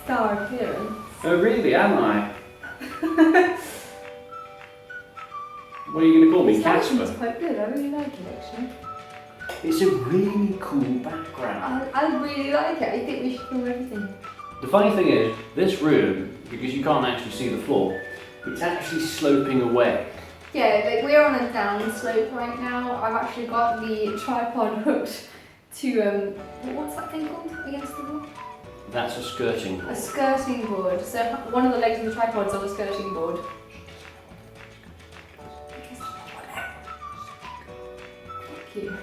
star appearance. Oh really, am I? What are you going to call me, This lighting is Casper? quite good, I really like it actually. It's a really cool background. I really like it, I think we should film everything. The funny thing is, this room, because you can't actually see the floor, it's actually sloping away. Yeah, like we're on a down slope right now. I've actually got the tripod hooked to, what's that thing called against the wall? That's a skirting board. A skirting board. So one of the legs of the tripod's on a skirting board. Thank you.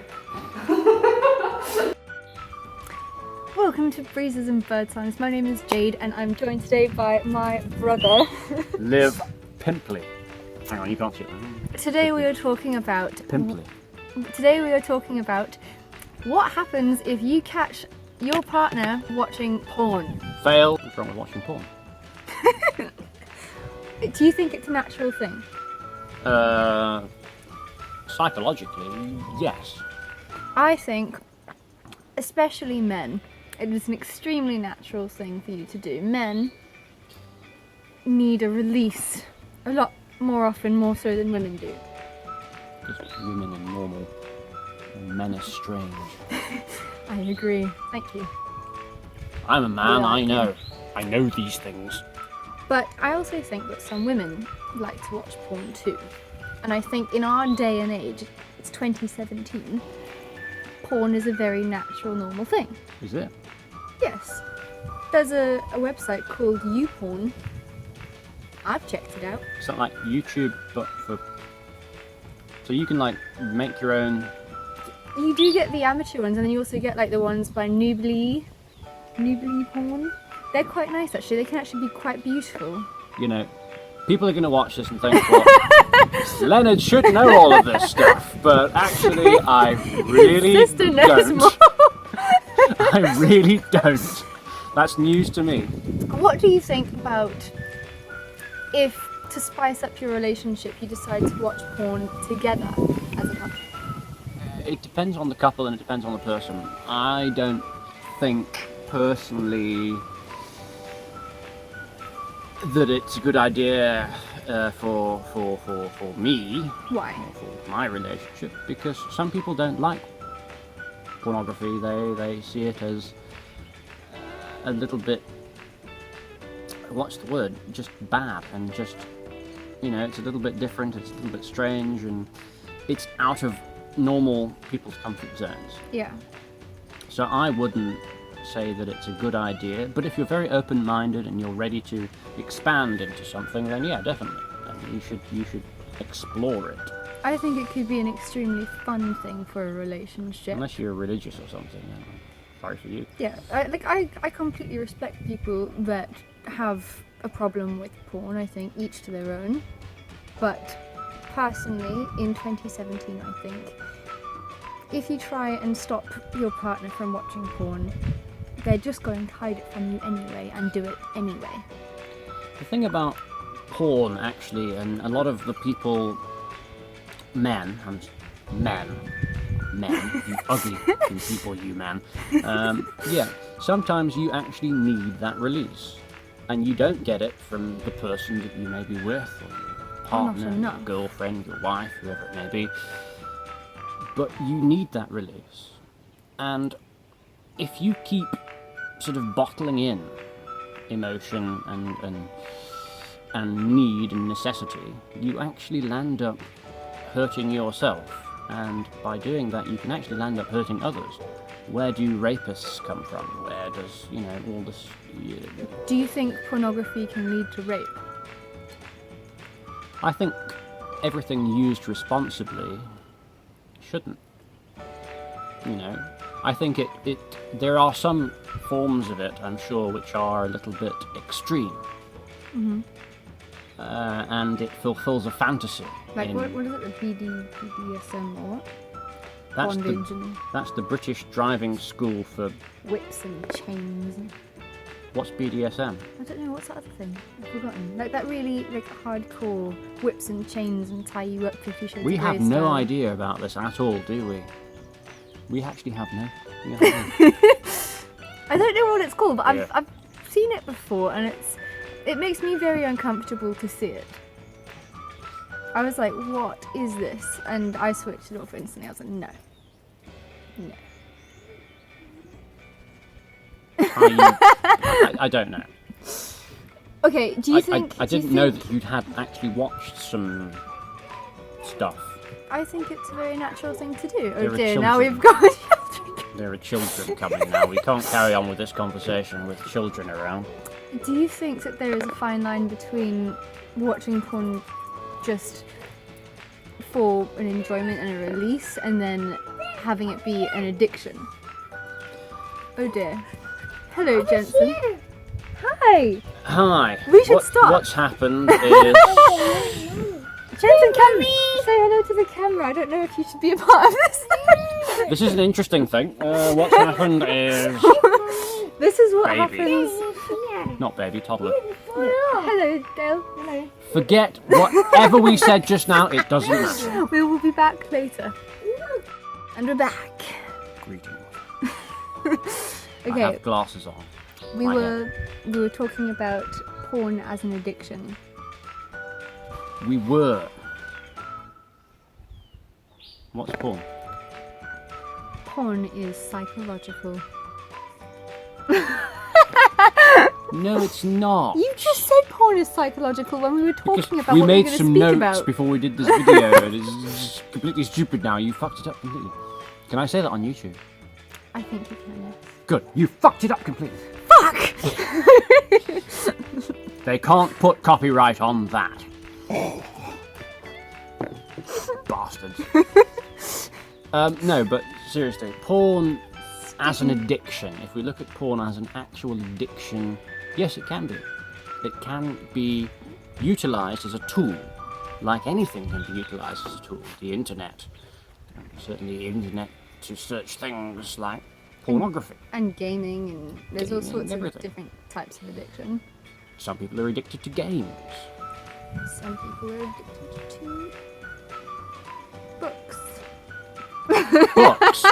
Welcome to Breezes and Bird Sounds. My name is Jade and I'm joined today by my brother. Live Pimply. Hang on, you can't see it. Today we are talking about... Pimply. Today we are talking about what happens if you catch your partner watching porn. Fail. What's wrong with watching porn? Do you think it's a natural thing? Psychologically, yes. I think, especially men, it is an extremely natural thing for you to do. Men need a release a lot more often, more so than women do. Because women are normal and men are strange. I agree. Thank you. I'm a man, Yeah. I know. I know these things. But I also think that some women like to watch porn too. And I think in our day and age, it's 2017, porn is a very natural, normal thing. Is it? Yes. There's a website called YouPorn. I've checked it out. Is that like YouTube, but for... So you can like make your own... You do get the amateur ones, and then you also get like the ones by Noobly Porn. They're quite nice actually, they can actually be quite beautiful. You know, people are going to watch this and think, well, Leonard should know all of this stuff, but actually I really His sister knows don't. more. I really don't. That's news to me. What do you think about if, to spice up your relationship, you decide to watch porn together as a couple? It depends on the couple and it depends on the person. I don't think personally that it's a good idea for me, Why? or for my relationship, because some people don't like pornography. They see it as a little bit, what's the word, just bad, and just, you know, it's a little bit different, it's a little bit strange, and it's out of normal people's comfort zones. Yeah. So I wouldn't say that it's a good idea, but if you're very open-minded and you're ready to expand into something, then yeah, definitely. And you should explore it. I think it could be an extremely fun thing for a relationship. Unless you're religious or something, then sorry for you. Yeah, I completely respect people that have a problem with porn. I think each to their own. But personally, in 2017, I think if you try and stop your partner from watching porn, they're just going to hide it from you anyway and do it anyway. The thing about porn, actually, and a lot of the people, men, you ugly people, you man. Yeah, sometimes you actually need that release, and you don't get it from the person that you may be with, or your partner, your girlfriend, your wife, whoever it may be. But you need that release, and if you keep sort of bottling in emotion and need and necessity, you actually land up hurting yourself, and by doing that you can actually land up hurting others. Where do rapists come from? Where does, you know, all this... Do you think pornography can lead to rape? I think everything used responsibly shouldn't. You know, I think there are some forms of it, I'm sure, which are a little bit extreme. Mm-hmm. And it fulfills a fantasy. Like, what is it, the BDSM or what? Bondage and that's the British driving school for... whips and chains. And... What's BDSM? I don't know, what's that other thing? I've forgotten. Like that really like hardcore whips and chains and tie you up 50 Shades of Grey We have no style. idea about this at all, do we? We actually have no. I don't know what it's called, but Yeah. I've seen it before, and it makes me very uncomfortable to see it. I was like, what is this? And I switched it off instantly. I was like, no. I don't know. Okay, do you think... I didn't know that you'd had actually watched some stuff. I think it's a very natural thing to do. There Oh are dear, now children. we've got... There are children coming now. We can't carry on with this conversation with children around. Do you think that there is a fine line between watching porn just for an enjoyment and a release, and then having it be an addiction? Oh dear. Hello, Jensen. Hi. Hi. We should stop. What's happened is... Jensen, come say hello to the camera. I don't know if you should be a part of this. This is an interesting thing. What's happened is... This is what Baby. happens. Not baby, toddler. Hello, Dale. Hello. Forget whatever we said just now, it doesn't matter. We will be back later. And we're back. Greetings. I Okay, have glasses on. we my were talking about porn as an addiction. We were. What's porn? Porn is psychological. No, it's not. You just said porn is psychological when we were Because talking about we what made we were some going to speak notes about. before we did this video, and it's completely stupid now. You fucked it up completely. Can I say that on YouTube? I think you can, yes. Good. You fucked it up completely. Fuck! They can't put copyright on that. Bastards. No, but seriously, porn as an addiction, if we look at porn as an actual addiction, yes, it can be. It can be utilised as a tool, like anything can be utilised as a tool. The internet, certainly the internet to search things like pornography. And gaming, and there's all Gaming sorts and of everything. different types of addiction. Some people are addicted to games. Some people are addicted to books. Books.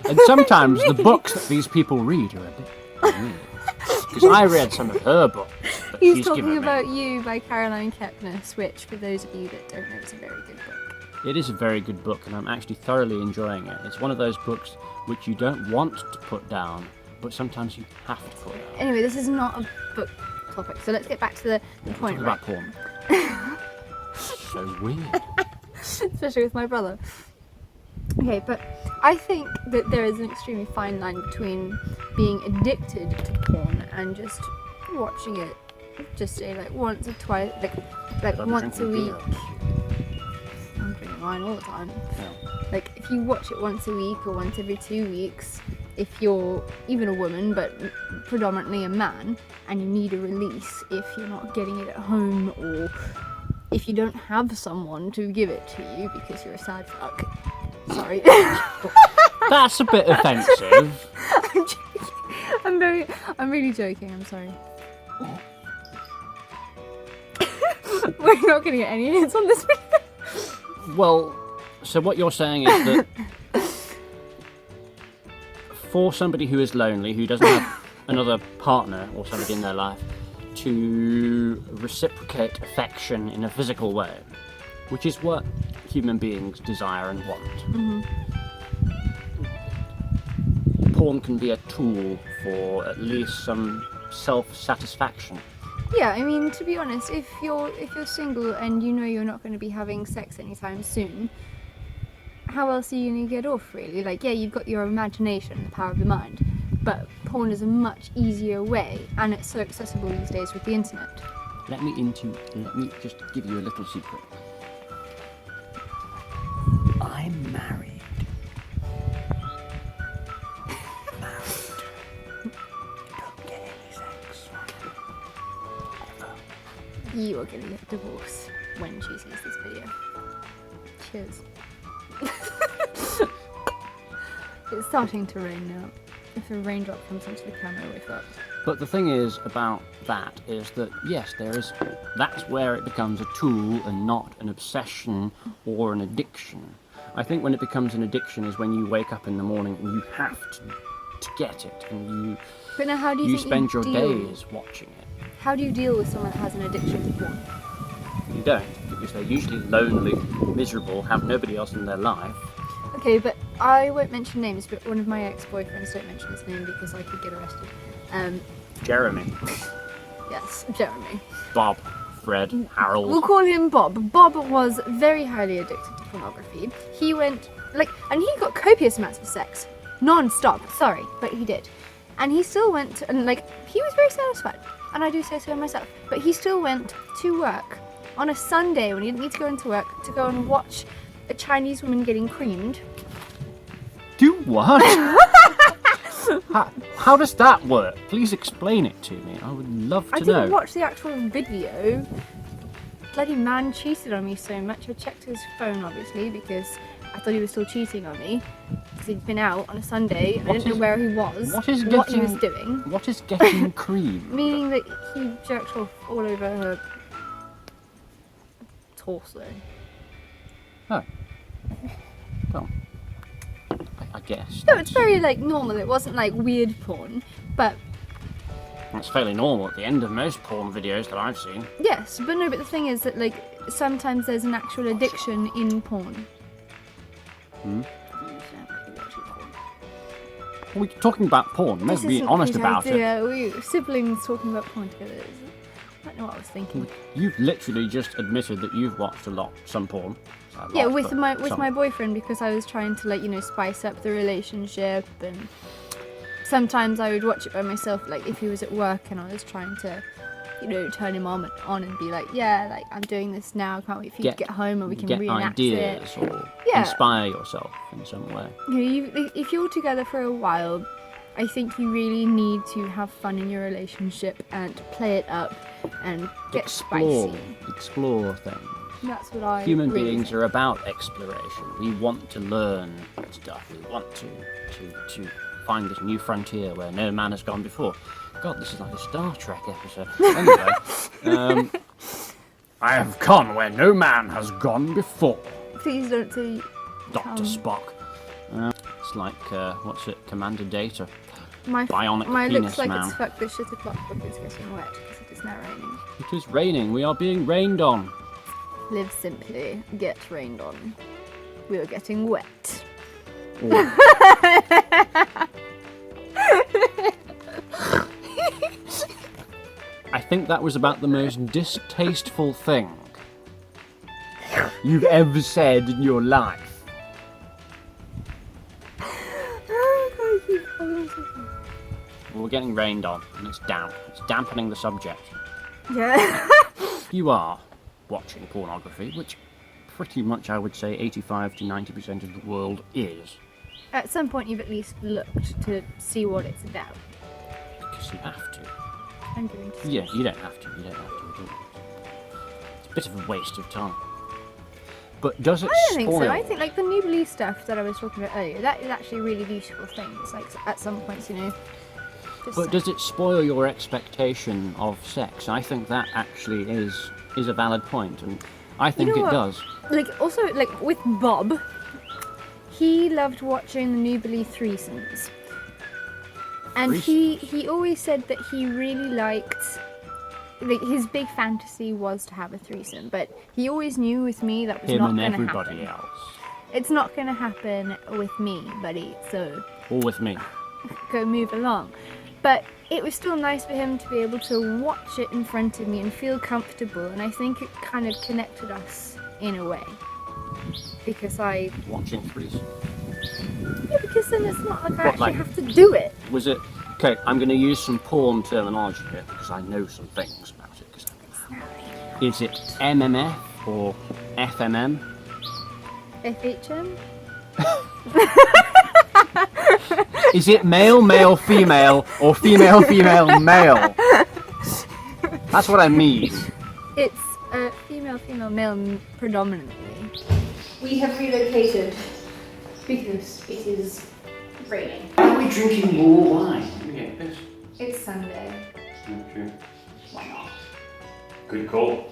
And sometimes the books that these people read are a bit weird. Because I read some of her books. That He's she's talking given about me. You by Caroline Kepnes, which, for those of you that don't know, is a very good book. It is a very good book, and I'm actually thoroughly enjoying it. It's one of those books which you don't want to put down, but sometimes you have to put down. Anyway, this is not a book topic, so let's get back to the point. Talk about porn. So weird. Especially with my brother. Okay, but I think that there is an extremely fine line between being addicted to porn and just watching it, just say like once or twice, like I'm once a drinking week. beer. I'm drinking wine all the time. Yeah. Like if you watch it once a week or once every 2 weeks, if you're even a woman but predominantly a man and you need a release, if you're not getting it at home or if you don't have someone to give it to you because you're a sad fuck. Sorry. That's a bit offensive. I'm joking. I'm really joking, I'm sorry. We're not gonna get any hits on this video. Well, so what you're saying is that for somebody who is lonely, who doesn't have another partner or somebody in their life, to reciprocate affection in a physical way, which is what human beings desire and want. Mm-hmm. Porn can be a tool for at least some self-satisfaction. Yeah, I mean, to be honest, if you're single and you know you're not going to be having sex anytime soon, how else are you going to get off, really? Like, yeah, you've got your imagination, the power of the mind, but porn is a much easier way, and it's so accessible these days with the internet. Let me just give you a little secret. I'm married. Don't get any sex. You are going to get a divorce when she sees this video. Cheers. It's starting to rain now. If a raindrop comes onto the camera, we're fucked. But the thing is about that is that, yes, that's where it becomes a tool and not an obsession or an addiction. I think when it becomes an addiction is when you wake up in the morning and you have to to get it, and But now, how do you you think spend your deal? days watching it. How do you deal with someone that has an addiction to porn? You don't, because they're usually lonely, miserable, have nobody else in their life. Okay, but I won't mention names, but one of my ex-boyfriends, don't mention his name because I could get arrested. Jeremy, Yes, Jeremy. Bob, Fred, Harold. We'll call him Bob. Bob was very highly addicted to pornography. He went, and he got copious amounts of sex. Non-stop, sorry, but he did. And he still went, and he was very satisfied. And I do say so myself. But he still went to work on a Sunday when he didn't need to go into work to go and watch a Chinese woman getting creamed. Do what? How does that work? Please explain it to me. I would love to know. I didn't watch the actual video. Bloody man cheated on me so much. I checked his phone, obviously, because I thought he was still cheating on me. Because he'd been out on a Sunday and I didn't know where he was, what he was doing. What is getting creamed? Meaning that he jerked off all over her torso. Oh. Well, I guess. No, it's very normal. It wasn't weird porn, but That's fairly normal at the end of most porn videos that I've seen. yes, but no. But the thing is that sometimes there's an actual addiction in porn. We're talking about porn. Let's be honest about it. Yeah, we siblings talking about porn together. I don't know what I was thinking. You've literally just admitted that you've watched some porn. Yeah, with my boyfriend, because I was trying to spice up the relationship, and sometimes I would watch it by myself, if he was at work and I was trying to, turn him on and be I'm doing this now. Can't wait for you to get home and we can reenact ideas it. Or inspire yourself in some way. If you're together for a while, I think you really need to have fun in your relationship and play it up and get spicy. Explore things. That's what I. Human beings are about exploration. We want to learn stuff. We want to find this new frontier where no man has gone before. God, this is like a Star Trek episode. Anyway, I have gone where no man has gone before. Please don't say. Dr. Spock. It's like what's it? Commander Data. My Bionic looks penis like man. it's fuck this shit o'clock book is getting wet because it is now raining. It is raining. We are being rained on. Live simply, get rained on. We are getting wet. I think that was about the most distasteful thing you've ever said in your life. We're getting rained on, and it's damp. It's dampening the subject. Yeah. You are watching pornography, which pretty much I would say 85 to 90% of the world is. At some point you've at least looked to see what it's about. Because you have to. I'm going to. Yeah, you don't have to. You don't have to. It's a bit of a waste of time. But does it I don't think spoil? so. I think the new belief stuff that I was talking about earlier, that is actually really useful things. At some points, But does it spoil your expectation of sex? I think that actually is a valid point, and I think it does. Also, with Bob, he loved watching the New Belief threesomes. And he always said that he really liked, his big fantasy was to have a threesome, but he always knew with me that was not going to happen. Him and everybody else. It's not going to happen with me, buddy, so... Or with me. Go move along. But it was still nice for him to be able to watch it in front of me and feel comfortable, and I think it kind of connected us in a way. Because Watching threesome. Yeah, because then it's not I actually have to do it. Was it... Okay, I'm going to use some porn terminology here, because I know some things about it. Is it MMF or FMM? FHM? Is it male, male, female, or female, female, male? That's what I mean. It's female, female, male predominantly. We have relocated because it is raining. Why are we drinking more wine? It's Sunday. Okay. Why not? Good call.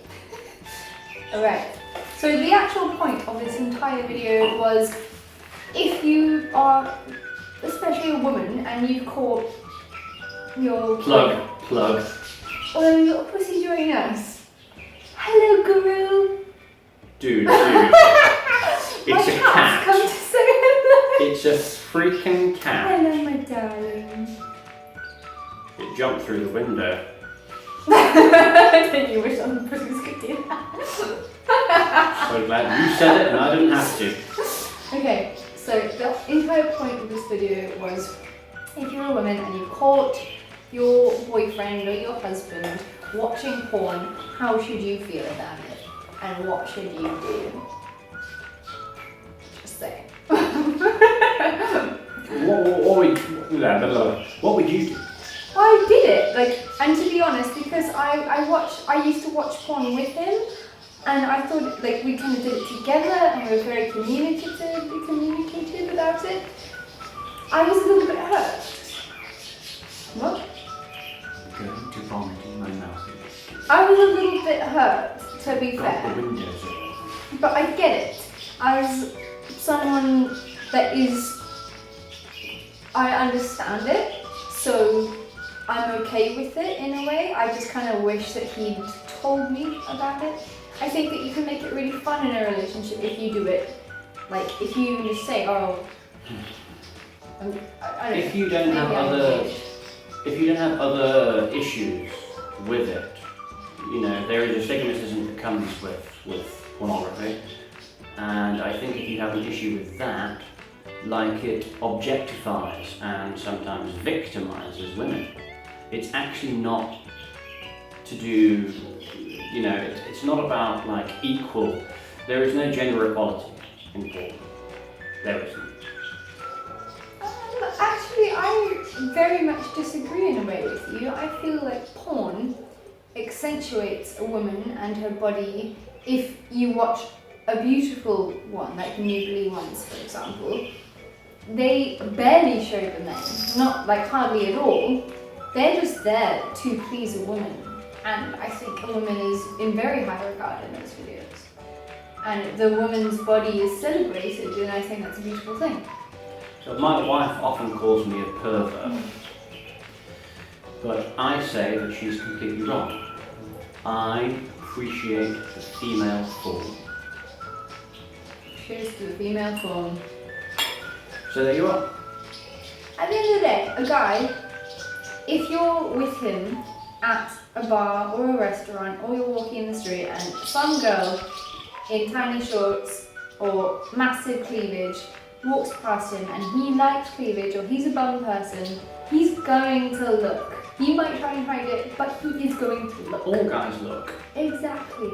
Alright, so the actual point of this entire video was if you are especially a woman, and you've caught your Plug. oh, little pussy joining us. Hello, Guru. Dude. My It's a cat's cat. come to say hello. It's a freaking cat. Hello, my darling. It jumped through the window. Don't you wish other pussies could do that? So glad you said it and I didn't have to. Okay, so the entire point of this video was, if you're a woman and you caught your boyfriend or your husband watching porn, how should you feel about it? And what should you do? Just saying. What would you do? I did it, and to be honest, because I used to watch porn with him, and I thought we kind of did it together, and we were very communicative about it. I was a little bit hurt. What? Going to vomit in my mouth. I was a little bit hurt, to be Got fair. the windows open. But I get it. As someone that is, I understand it, so I'm okay with it in a way. I just kind of wish that he'd told me about it. I think that you can make it really fun in a relationship if you do it. If you just say, oh, I don't If you don't have maybe I'm other, engaged. if you don't have other issues with it, there is a stigmatism that comes with pornography, and I think if you have an issue with that, it objectifies and sometimes victimizes women. It's actually not to do, it's not about equal. There is no gender equality in porn. There isn't. Actually, I very much disagree in a way with you. I feel like porn accentuates a woman and her body. If you watch a beautiful one, like the nudely ones, for example, they barely show the men, not hardly at all. They're just there to please a woman, and I think a woman is in very high regard in those videos, and the woman's body is celebrated, and I think that's a beautiful thing. So my wife often calls me a pervert, but I say that she's completely wrong. I appreciate the female form. Cheers to the female form. So there you are. At the end of the day, a guy, if you're with him at a bar or a restaurant, or you're walking in the street and some girl in tiny shorts or massive cleavage walks past him and he likes cleavage, or he's a bum person, he's going to look. He might try and hide it, but he is going to look. All guys look. Exactly.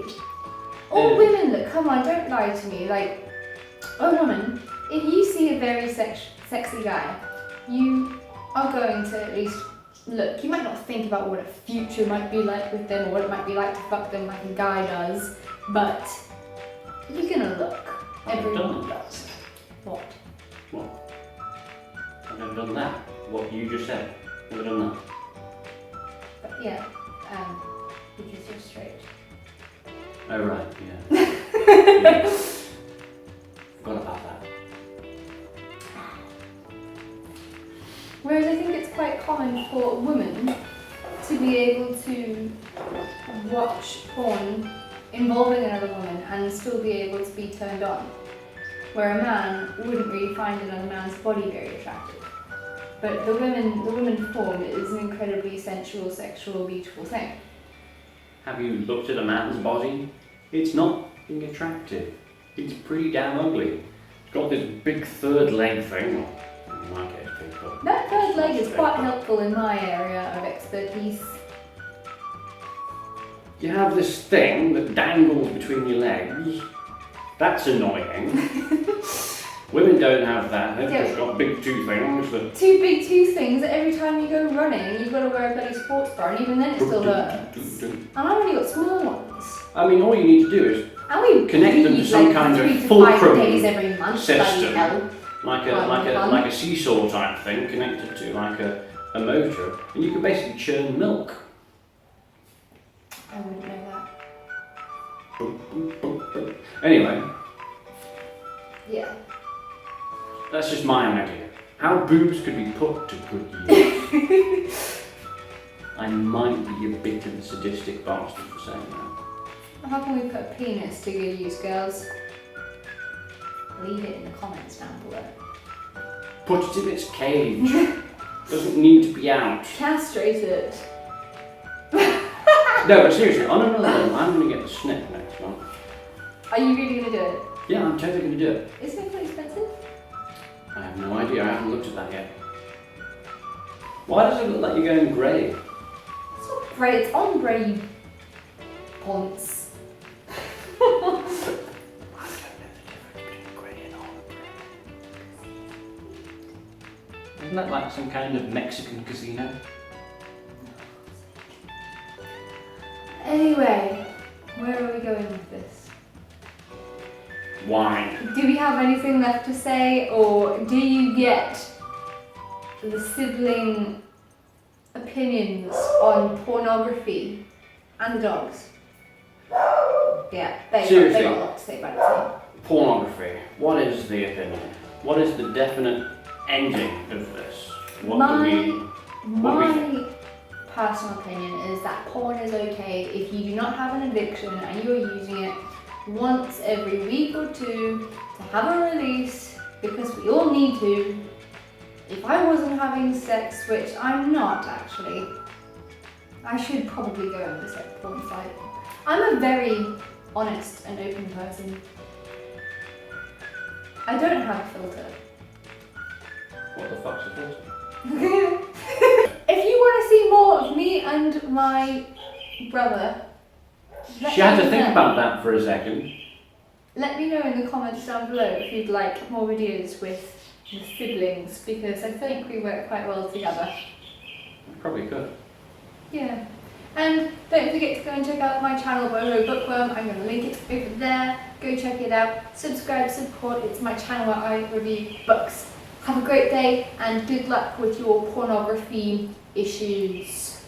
All women look. Come on, don't lie to me. A woman, if you see a very sexy guy, you are going to at least look. You might not think about what a future might be like with them, or what it might be like to fuck them like a guy does, but you're gonna look. Everyone does. What? What? I've never done that. What you just said. Never done that. But yeah, because you're straight. Oh right, yeah. Yeah. Forgot about that. Whereas I think it's quite common for a woman to be able to watch porn involving another woman and still be able to be turned on. Where a man wouldn't really find another man's body very attractive. But the woman form is an incredibly sensual, sexual, beautiful thing. Have you looked at a man's body? It's not attractive. It's pretty damn ugly. It's got this big third leg thing. In my case, people. That third leg is quite helpful in my area of expertise. You have this thing that dangles between your legs. That's annoying. Women don't have that. They've just got big two things. Two big two things that every time you go running, you've got to wear a bloody sports bra, and even then it still hurts. And I've only got small ones. I mean, all you need to do is And we connect them to bleed, some like, kind 3 of to 5 fulcrum days every month, system. bloody hell. like a seesaw type thing connected to a motor, and you can basically churn milk. I wouldn't know that. Anyway, Yeah. that's just my idea. How boobs could be put to good use. I might be a bit of a sadistic bastard for saying that. How can we put penis to good use, girls? Leave it in the comments down below. Put it in its cage. Doesn't need to be out. Castrate it. No, but seriously, on another note, I'm going to get the snip next month. Are you really going to do it? Yeah, I'm totally going to do it. Isn't it quite expensive? I have no idea, I haven't looked at that yet. Why does it look like you're going grey? It's not grey, it's ombre, you ponce. Isn't that like some kind of Mexican casino? Anyway, where are we going with this? Why? Do we have anything left to say, or do you get the sibling opinions on pornography and the dogs? Yeah, they got a lot to say about it. Pornography. What is the opinion? What is the definite ending of this? My personal opinion is that porn is okay if you do not have an addiction and you are using it once every week or two to have a release, because we all need to. If I wasn't having sex, which I'm not actually, I should probably go on the sex porn site. I'm a very honest and open person. I don't have a filter. What the fuck's a filter? If you want to see more of me and my brother, She had to think about that for a second. let me know in the comments down below if you'd like more videos with the siblings, because I think we work quite well together. Probably could. Yeah. And don't forget to go and check out my channel, Boho Bookworm. I'm going to link it over there. Go check it out. Subscribe, support. It's my channel where I review books. Have a great day and good luck with your pornography issues.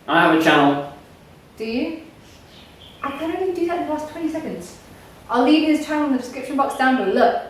I have a channel. Do you? I can only do that in the last 20 seconds. I'll leave his channel in the description box down below.